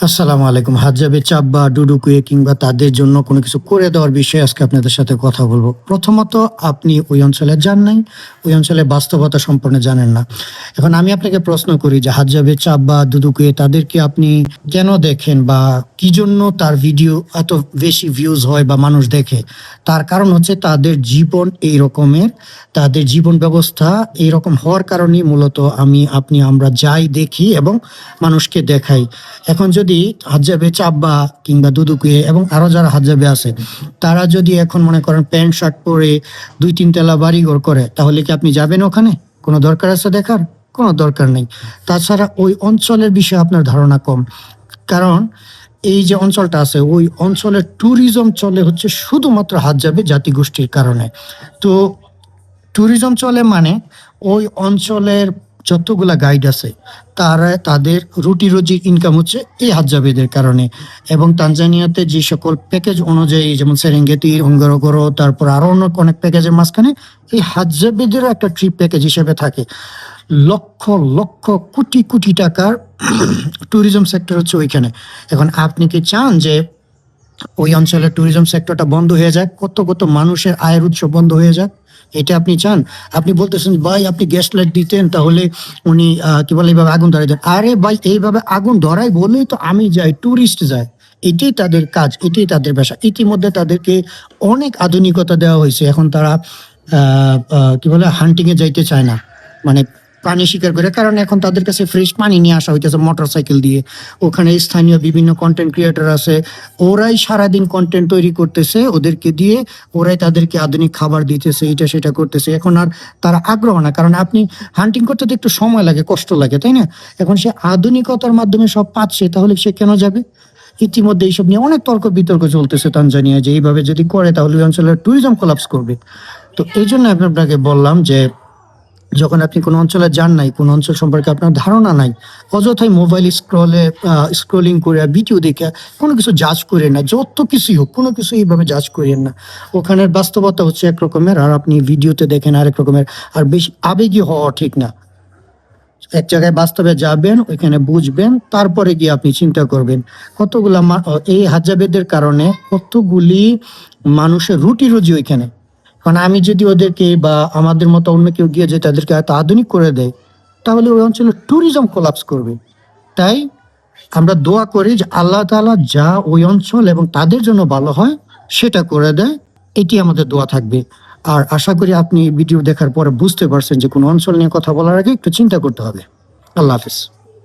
আসসালামু আলাইকুম। হাজ্জাবে চাপ বা ডুডুকুয়ে কিংবা তাদের জন্য কোনো কিছু করে দেওয়ার বিষয়ে আজকে আপনাদের সাথে কথা বলব। প্রথমত আপনি ওই অঞ্চলে যান নাই, ওই অঞ্চলের বাস্তবতা সম্পর্কে জানেন না। এখন আমি আপনাকে প্রশ্ন করি যে হাজ্জাবে চাপ বা ডুডুকুয়ে তাদেরকে আপনি কেন দেখেন বা কি জন্য তার ভিডিও এত বেশি ভিউজ হয় বা মানুষ দেখে? তার কারণ হচ্ছে তাদের জীবন এই রকমের, তাদের জীবন ব্যবস্থা এইরকম হওয়ার কারণেই মূলত আপনি আমরা যাই দেখি এবং মানুষকে দেখাই। এখন যদি হাজ্জাবে চাব্বা কিংবা দুদুকুয়ে এবং আরো যারা হাজ্জাবে আছে তারা যদি এখন মনে করেন প্যান্ট শার্ট পরে ২-৩ তলা বাড়িঘর করে, তাহলে কি আপনি যাবেন ওখানে? কোনো দরকার আছে দেখার? কোনো দরকার নেই। তাছাড়া ওই অঞ্চলের বিষয়ে আপনার ধারণা কম। কারণ এই যে অঞ্চলটা আছে ওই অঞ্চলের ট্যুরিজম চলে হচ্ছে শুধুমাত্র হাজ্জাবে জাতিগোষ্ঠীর কারণে। তো ট্যুরিজম চলে মানে ওই অঞ্চলের যতগুলা গাইড আছে তারা তাদের রুটি রুজির ইনকাম হচ্ছে এই হাজ্জাবেদের কারণে। এবং তানজানিয়াতে যে সকল প্যাকেজ অনুযায়ী যেমন সেরেঙ্গেতি, হঙ্গরগরো, তারপর আরো অনেক প্যাকেজের মাঝখানে এই হাজ্জাবেদেরও একটা ট্রিপ প্যাকেজ হিসেবে থাকে। লক্ষ লক্ষ কোটি কোটি টাকার ট্যুরিজম সেক্টর হচ্ছে ওইখানে। এখন আপনি কি চান যে ওই অঞ্চলের ট্যুরিজম সেক্টরটা বন্ধ হয়ে যাক, কত কত মানুষের আয়ের উৎস বন্ধ হয়ে যাক? এটা আপনি চান? আপনি বলতেছেন ভাই আপনি গ্যাস লাইট দিতেন তাহলে উনি কি বলে এইভাবে আগুন ধরাই দেন। আরে ভাই এইভাবে আগুন ধরাই বলেই তো আমি যাই, ট্যুরিস্ট যায়। এটাই তাদের কাজ, এটাই তাদের পেশা। ইতিমধ্যে তাদেরকে অনেক আধুনিকতা দেওয়া হয়েছে। এখন তারা কি বলে হান্টিং এ যাইতে চায় না, মানে পানি শিকার করে। কারণ এখন তাদের কাছে ফ্রেশ পানি নিয়ে আসা হইতেছে মোটরসাইকেল দিয়ে। ওখানে স্থানীয় বিভিন্ন কন্টেন্ট ক্রিয়েটর আছে, ওরাই সারাদিন কন্টেন্ট তৈরি করতেছে ওদেরকে দিয়ে, ওরাই তাদেরকে আধুনিক খাবার দিতেছে, এটা সেটা করতেছে। এখন আর তারা আগ্রহ না, কারণ আপনি হান্টিং করতে তো একটু সময় লাগে, কষ্ট লাগে, তাই না? এখন সে আধুনিকতার মাধ্যমে সব পাচ্ছে, তাহলে সে কেন যাবে? ইতিমধ্যে এইসব নিয়ে অনেক তর্ক বিতর্ক চলতেছে তানজানিয়া, যে এইভাবে যদি করে তাহলে ওই অঞ্চলের ট্যুরিজম কোলাপস করবে। তো এই জন্য আমি আপনাকে বললাম যে যখন আপনি কোনো অঞ্চলে যান নাই, কোনো অঞ্চল সম্পর্কে আপনার ধারণা নাই, অযথাই মোবাইল স্ক্রলিং করে ভিডিও দেখে কোনো কিছু জাজ করেন না। যত কিছুই হোক কোনো কিছু এইভাবে জাজ করেন না। ওখানের বাস্তবতা হচ্ছে এক রকমের, আর আপনি ভিডিওতে দেখেন আরেক রকমের। আর বেশি আবেগী হওয়া ঠিক না। এক জায়গায় বাস্তবে যাবেন, ওইখানে বুঝবেন, তারপরে গিয়ে আপনি চিন্তা করবেন। কতগুলা এই হাজ্জাবেদের কারণে কতগুলি মানুষের রুটি রুজি ওইখানে। কারণ আমি যদি ওদেরকে বা আমাদের মতো অন্য কেউ গিয়ে যে তাদেরকে এত আধুনিক করে দেয়, তাহলে ওই অঞ্চলে ট্যুরিজম কোলাপস করবে। তাই আমরা দোয়া করি যে আল্লাহ তাআলা যা ওই অঞ্চল এবং তাদের জন্য ভালো হয় সেটা করে দেয়, এটি আমাদের দোয়া থাকবে। আর আশা করি আপনি ভিডিও দেখার পরে বুঝতে পারছেন যে কোনো অঞ্চল নিয়ে কথা বলার আগে একটু চিন্তা করতে হবে। আল্লাহ হাফেজ।